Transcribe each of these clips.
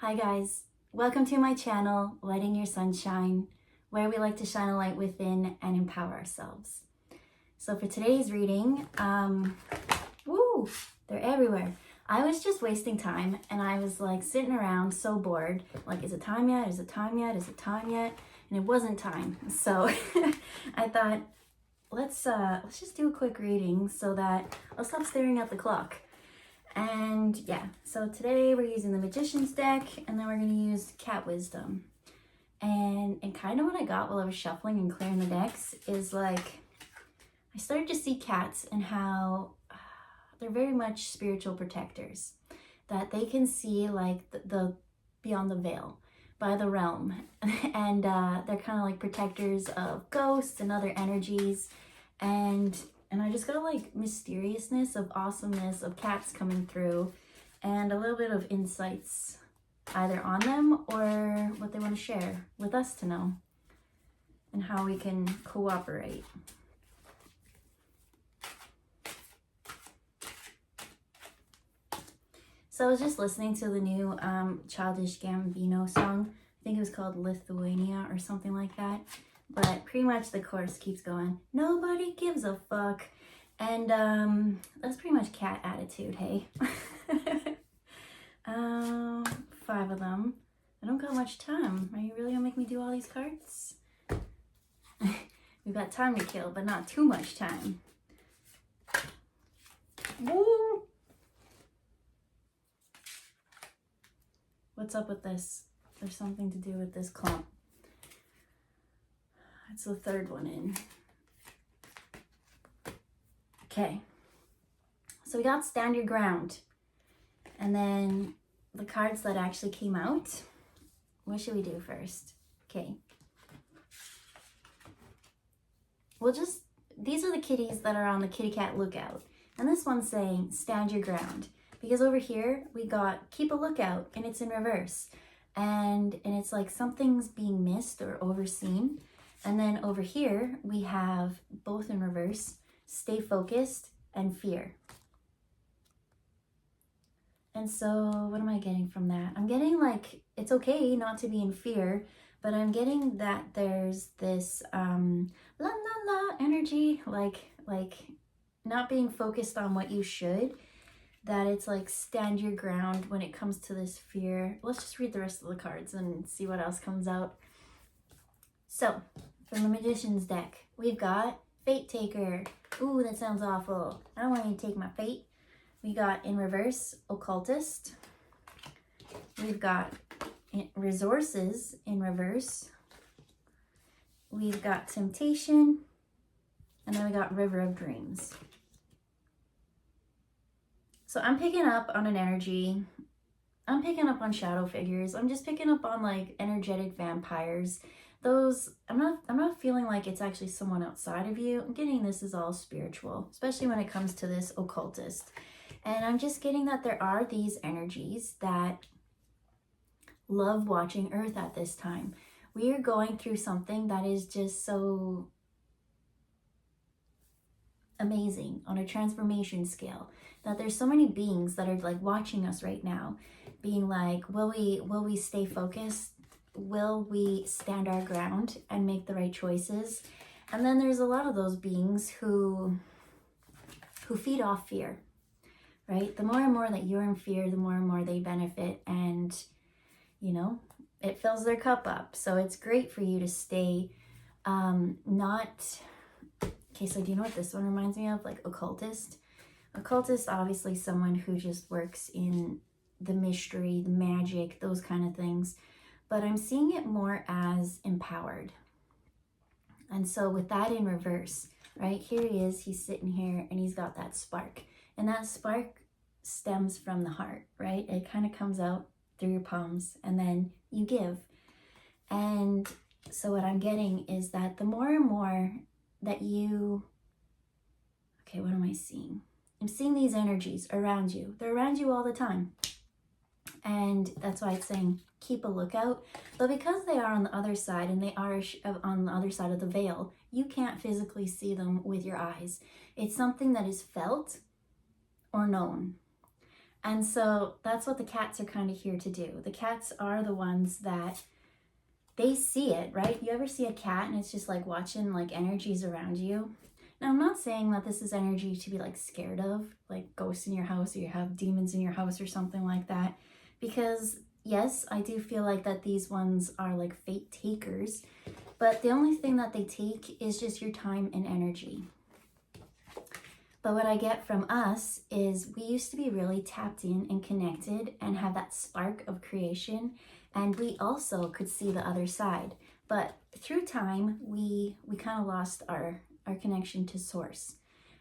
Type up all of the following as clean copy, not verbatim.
Hi guys, welcome to my channel, Lighting Your Sunshine, where we like to shine a light within and empower ourselves. So for today's reading, woo, they're everywhere. I was just wasting time and I was like sitting around so bored, like is it time yet, is it time yet, is it time yet? And it wasn't time. So I thought, let's just do a quick reading so that I'll stop staring at the clock. And yeah, so today we're using the Magician's deck, and then we're going to use Cat Wisdom. And kind of what I got while I was shuffling and clearing the decks is like, I started to see cats and how they're very much spiritual protectors. That they can see like the beyond the veil, by the realm. And they're kind of like protectors of ghosts and other energies. And I just got like mysteriousness of awesomeness of cats coming through and a little bit of insights either on them or what they want to share with us to know and how we can cooperate. So I was just listening to the new Childish Gambino song. I think it was called Lithuania or something like that. But pretty much the chorus keeps going, nobody gives a fuck. And that's pretty much cat attitude, hey? 5 of them. I don't got much time. Are you really gonna make me do all these cards? We've got time to kill, but not too much time. Woo! What's up with this? There's something to do with this clump. It's the third one in. Okay. So we got Stand Your Ground. And then the cards that actually came out. What should we do first? Okay. These are the kitties that are on the kitty cat lookout. And this one's saying, stand your ground. Because over here, we got keep a lookout, and it's in reverse. And it's like something's being missed or overseen. And then over here, we have both in reverse, stay focused and fear. And so what am I getting from that? I'm getting like, it's okay not to be in fear, but I'm getting that there's this la la la energy, like not being focused on what you should, that it's like stand your ground when it comes to this fear. Let's just read the rest of the cards and see what else comes out. So, from the Magician's deck, we've got Fate Taker. Ooh, that sounds awful. I don't want you to take my fate. We got in reverse, Occultist. We've got Resources in reverse. We've got Temptation. And then we got River of Dreams. So I'm picking up on an energy. I'm picking up on shadow figures. I'm just picking up on like energetic vampires. Those, I'm not feeling like it's actually someone outside of you. I'm getting this is all spiritual, especially when it comes to this occultist. And I'm just getting that there are these energies that love watching Earth at this time. We are going through something that is just so amazing on a transformation scale, that there's so many beings that are like watching us right now, being like, will we stay focused? Will we stand our ground and make the right choices? And then there's a lot of those beings who feed off fear, right? The more and more that you're in fear, the more and more they benefit, and you know, it fills their cup up. So it's great for you to stay not. Okay, so do you know what this one reminds me of? Like occultist. Occultist, obviously someone who just works in the mystery, the magic, those kind of things. But I'm seeing it more as empowered. And so with that in reverse, right, here he is, he's sitting here and he's got that spark. And that spark stems from the heart, right? It kind of comes out through your palms and then you give. And so what I'm getting is that the more and more that you, okay, what am I seeing? I'm seeing these energies around you. They're around you all the time. And that's why it's saying keep a lookout. But because they are on the other side and they are on the other side of the veil, you can't physically see them with your eyes. It's something that is felt or known. And so that's what the cats are kind of here to do. The cats are the ones that they see it, right? You ever see a cat and it's just like watching like energies around you? Now, I'm not saying that this is energy to be like scared of, like ghosts in your house or you have demons in your house or something like that. Because yes, I do feel like that these ones are like fate takers, but the only thing that they take is just your time and energy. But what I get from us is we used to be really tapped in and connected and have that spark of creation. And we also could see the other side. But through time, we kind of lost our connection to source.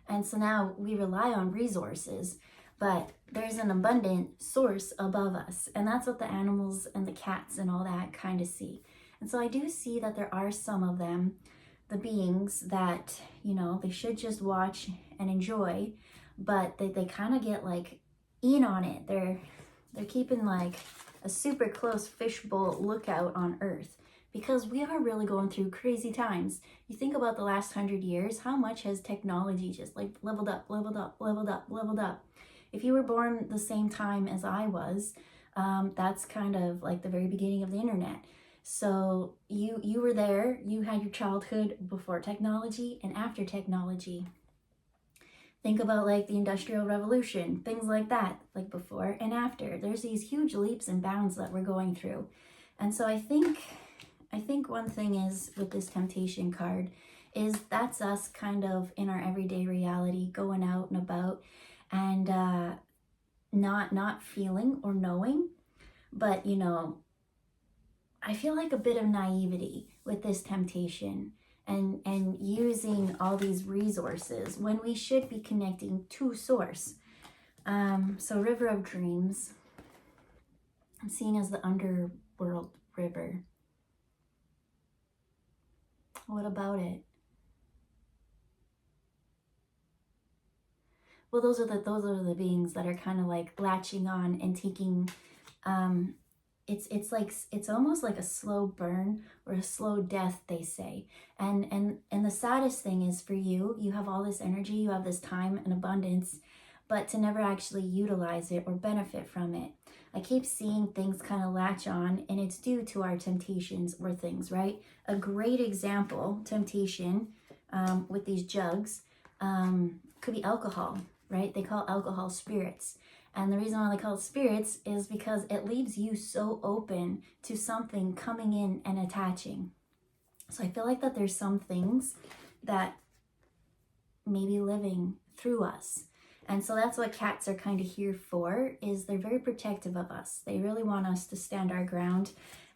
And so now we rely on resources, but there's an abundant source above us. And that's what the animals and the cats and all that kind of see. And so I do see that there are some of them, the beings that, you know, they should just watch and enjoy, but they kind of get like in on it. They're keeping like a super close fishbowl lookout on Earth, because we are really going through crazy times. You think about the last 100 years, how much has technology just like leveled up, leveled up, leveled up, leveled up. If you were born the same time as I was, that's kind of like the very beginning of the internet. So you were there, you had your childhood before technology and after technology. Think about like the Industrial Revolution, things like that, like before and after. There's these huge leaps and bounds that we're going through. And so I think one thing is with this temptation card is that's us kind of in our everyday reality, going out and about and not feeling or knowing. But, you know, I feel like a bit of naivety with this temptation and using all these resources when we should be connecting to source. So River of Dreams, I'm seeing as the underworld river. What about it? Well, those are the beings that are kind of like latching on and taking it's almost like a slow burn or a slow death, they say. And the saddest thing is for you have all this energy, you have this time and abundance, but to never actually utilize it or benefit from it. I keep seeing things kind of latch on, and it's due to our temptations or things, right? A great example, temptation with these jugs could be alcohol, right? They call alcohol spirits. And the reason why they call it spirits is because it leaves you so open to something coming in and attaching. So I feel like that there's some things that may be living through us. And so that's what cats are kind of here for, is they're very protective of us. They really want us to stand our ground.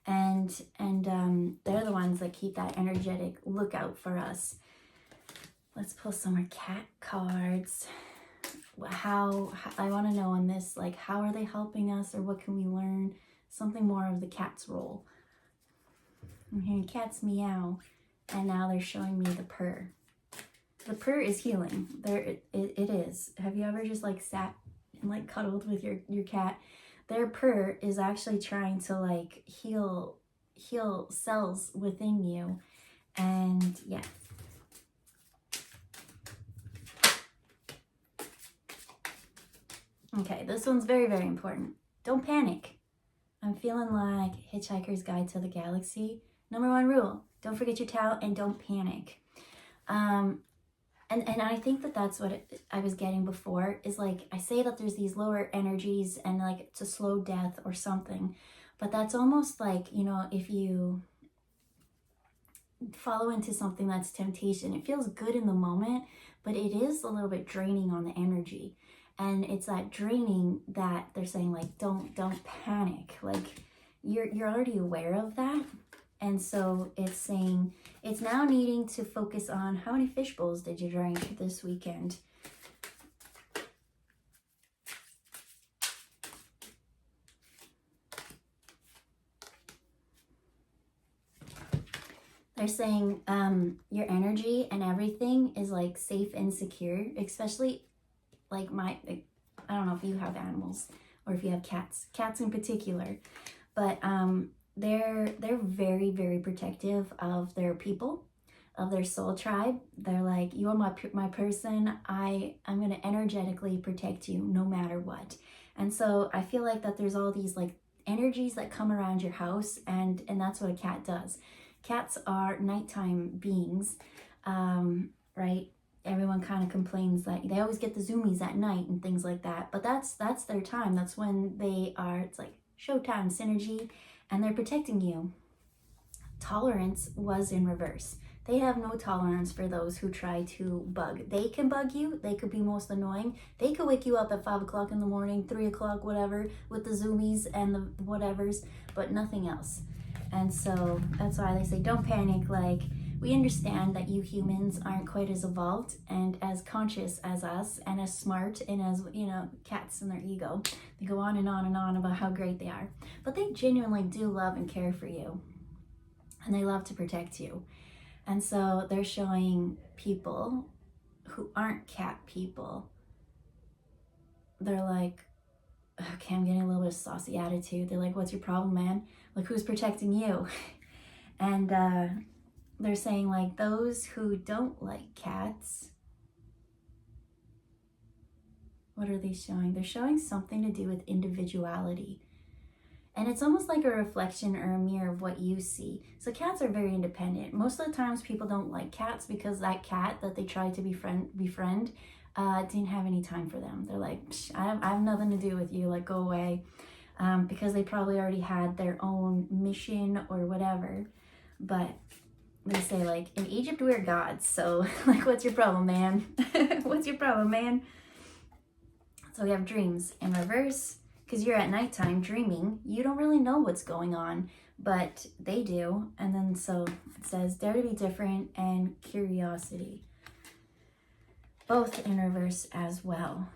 And they're the ones that keep that energetic lookout for us. Let's pull some more cat cards. How I want to know on this, like, how are they helping us, or what can we learn? Something more of the cat's role. I'm hearing cats meow, and now they're showing me the purr. The purr is healing. It is. Have you ever just like sat and like cuddled with your cat? Their purr is actually trying to like heal cells within you. And yeah. Okay, this one's very, very important. Don't panic. I'm feeling like Hitchhiker's Guide to the Galaxy. Number one rule, don't forget your towel and don't panic. And I think that that's what I was getting before, is like, I say that there's these lower energies and like it's a slow death or something, but that's almost like, you know, if you follow into something that's temptation, it feels good in the moment, but it is a little bit draining on the energy. And it's that draining that they're saying, like, don't panic. Like, you're already aware of that. And so it's saying it's now needing to focus on how many fish bowls did you drink this weekend. They're saying your energy and everything is like safe and secure, especially like I don't know if you have animals or if you have cats in particular, but they're very, very protective of their people, of their soul tribe. They're like, you're my person. I'm going to energetically protect you no matter what. And so I feel like that there's all these like energies that come around your house, and that's what a cat does. Cats are nighttime beings, right? Everyone kind of complains that they always get the zoomies at night and things like that, but that's their time. That's when they are, it's like showtime synergy, and they're protecting you. Tolerance was in reverse. They have no tolerance for those who try to bug. They can bug you. They could be most annoying. They could wake you up at 5 o'clock in the morning, 3 o'clock, whatever, with the zoomies and the whatevers, but nothing else. And so that's why they say don't panic. Like, we understand that you humans aren't quite as evolved and as conscious as us and as smart and as, you know, cats and their ego. They go on and on and on about how great they are. But they genuinely do love and care for you. And they love to protect you. And so they're showing people who aren't cat people, they're like, okay, I'm getting a little bit of saucy attitude. They're like, what's your problem, man? Like, who's protecting you? And they're saying like, those who don't like cats, what are they showing? They're showing something to do with individuality. And it's almost like a reflection or a mirror of what you see. So cats are very independent. Most of the times people don't like cats because that cat that they tried to befriend didn't have any time for them. They're like, I have nothing to do with you, like, go away. Because they probably already had their own mission or whatever. But they say like, in Egypt we're gods. So like, what's your problem, man? What's your problem, man? So we have dreams in reverse. Because you're at nighttime dreaming, you don't really know what's going on, but they do. And then so it says, dare to be different and curiosity. Both in reverse as well.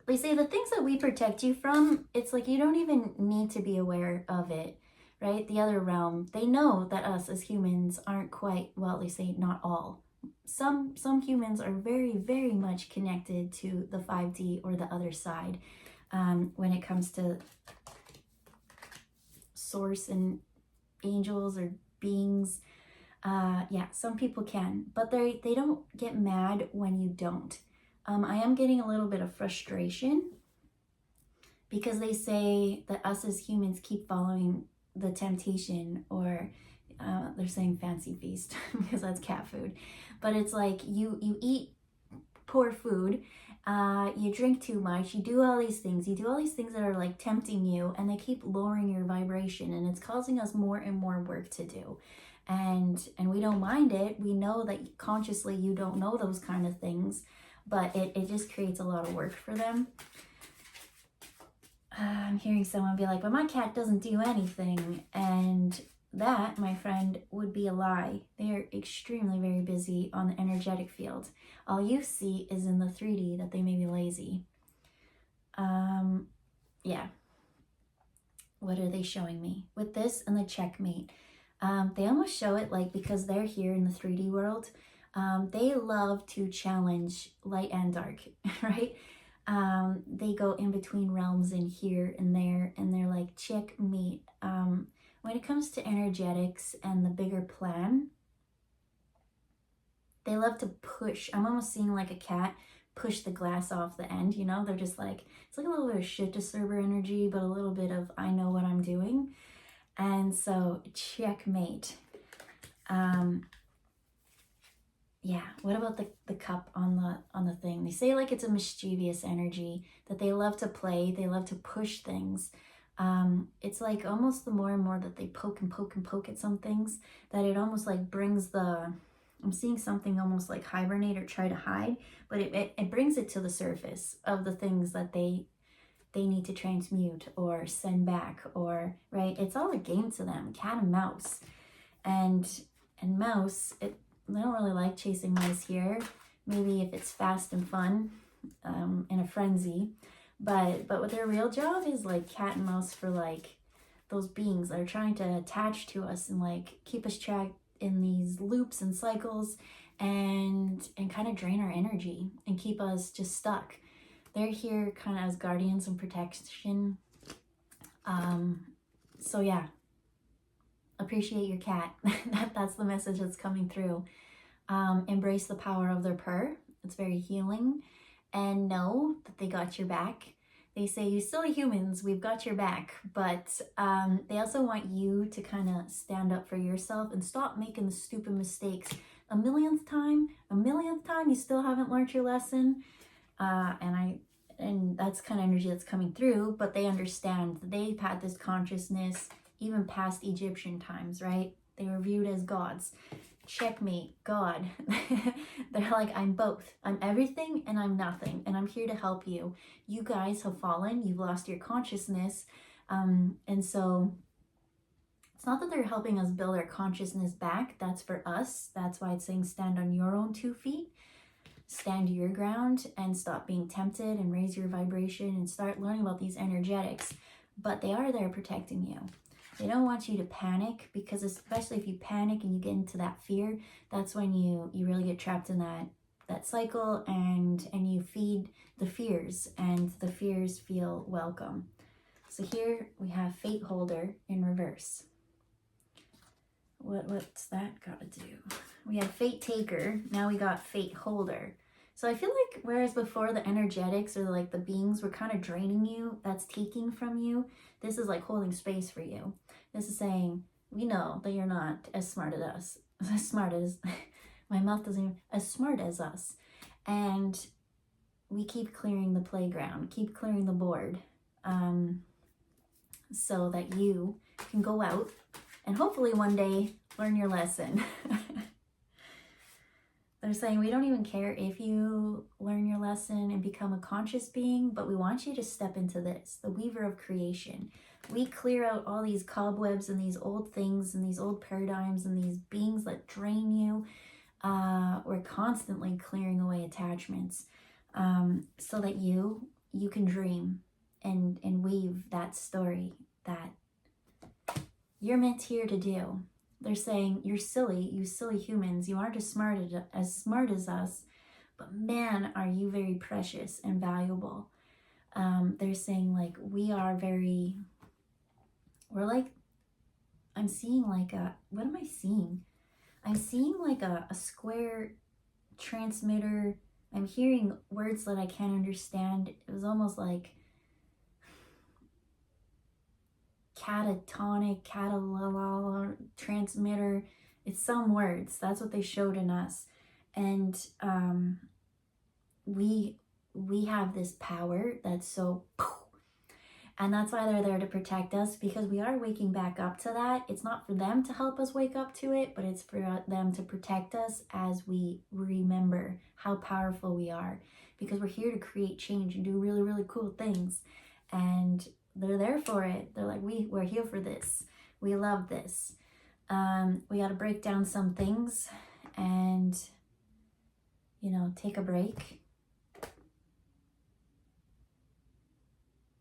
They say the things that we protect you from, it's like you don't even need to be aware of it, right? The other realm, they know that us as humans aren't quite, well, they say not all. Some humans are very, very much connected to the 5D or the other side when it comes to source and angels or beings. Yeah, some people can, but they don't get mad when you don't. I am getting a little bit of frustration because they say that us as humans keep following the temptation, or they're saying fancy feast because that's cat food. But it's like you eat poor food, you drink too much, you do all these things that are like tempting you, and they keep lowering your vibration, and it's causing us more and more work to do. And we don't mind it. We know that consciously you don't know those kind of things, but it just creates a lot of work for them. I'm hearing someone be like, but my cat doesn't do anything. And that, my friend, would be a lie. They are extremely very busy on the energetic field. All you see is in the 3D that they may be lazy. Yeah. What are they showing me? With this and the checkmate, they almost show it like, because they're here in the 3D world, they love to challenge light and dark, right? They go in between realms and here and there, and they're like, checkmate. When it comes to energetics and the bigger plan, they love to push. I'm almost seeing like a cat push the glass off the end, you know? They're just like, it's like a little bit of shit disturber energy, but a little bit of, I know what I'm doing. And so, checkmate. Yeah, what about the cup on the thing? They say like it's a mischievous energy, that they love to play, they love to push things. It's like almost the more and more that they poke and poke and poke at some things, that it almost like brings I'm seeing something almost like hibernate or try to hide, but it brings it to the surface of the things that they need to transmute or send back, or, right? It's all a game to them, cat and mouse. And mouse, they don't really like chasing mice here. Maybe if it's fast and fun, in a frenzy. But what their real job is like cat and mouse for like those beings that are trying to attach to us and like keep us trapped in these loops and cycles, and kind of drain our energy and keep us just stuck. They're here kind of as guardians and protection. So yeah, appreciate your cat. That's the message that's coming through. Embrace the power of their purr. It's very healing. And know that they got your back. They say, you silly humans, we've got your back. But they also want you to kind of stand up for yourself and stop making the stupid mistakes. A millionth time, you still haven't learned your lesson. And that's kind of energy that's coming through, but they understand that they've had this consciousness even past Egyptian times, right? They were viewed as gods. Checkmate, God. They're like, I'm both. I'm everything and I'm nothing, and I'm here to help you. You guys have fallen. You've lost your consciousness. And so it's not that they're helping us build our consciousness back. That's for us. That's why it's saying stand on your own 2 feet. Stand your ground and stop being tempted and raise your vibration and start learning about these energetics. But they are there protecting you. They don't want you to panic, because especially if you panic and you get into that fear, that's when you really get trapped in that cycle, and you feed the fears, and the fears feel welcome. So here we have Fate Holder in reverse. What's that got to do? We have Fate Taker. Now we got Fate Holder. So I feel like whereas before the energetics or like the beings were kind of draining you, that's taking from you, this is like holding space for you. This is saying, we know that you're not as smart as my mouth doesn't even, as smart as us. And we keep clearing the playground, keep clearing the board, so that you can go out and hopefully one day learn your lesson. They're saying, we don't even care if you learn your lesson and become a conscious being, but we want you to step into this, the weaver of creation. We clear out all these cobwebs and these old things and these old paradigms and these beings that drain you. We're constantly clearing away attachments, so that you can dream and weave that story that you're meant here to do. They're saying, you're silly, you silly humans. You aren't as smart as us, but man, are you very precious and valuable. They're saying, like, we're like, I'm seeing like what am I seeing? I'm seeing like a square transmitter. I'm hearing words that I can't understand. It was almost like catatonic, transmitter. It's some words. That's what they showed in us. And we have this power that's so, and that's why they're there to protect us, because we are waking back up to that. It's not for them to help us wake up to it, but it's for them to protect us as we remember how powerful we are, because we're here to create change and do really, really cool things. And they're there for it. They're like, we're here for this. We love this. We got to break down some things and, take a break.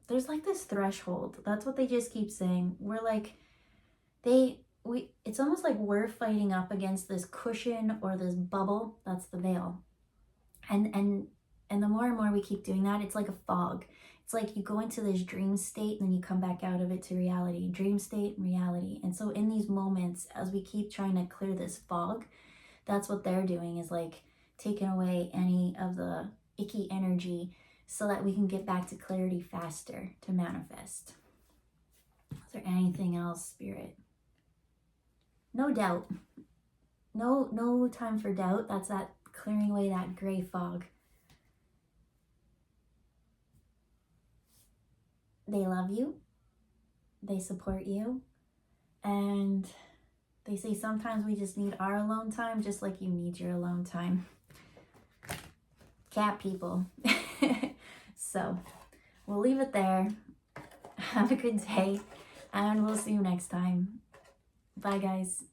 There's like this threshold. That's what they just keep saying. We're like, it's almost like we're fighting up against this cushion or this bubble. That's the veil. And the more and more we keep doing that, it's like a fog. It's like you go into this dream state and then you come back out of it to reality. Dream state and reality. And so in these moments, as we keep trying to clear this fog, that's what they're doing, is like taking away any of the icky energy so that we can get back to clarity faster to manifest. Is there anything else, Spirit? No doubt. No time for doubt. That's that clearing away that gray fog. They love you, they support you, and they say sometimes we just need our alone time, just like you need your alone time. Cat people. So we'll leave it there. Have a good day, and we'll see you next time. Bye, guys.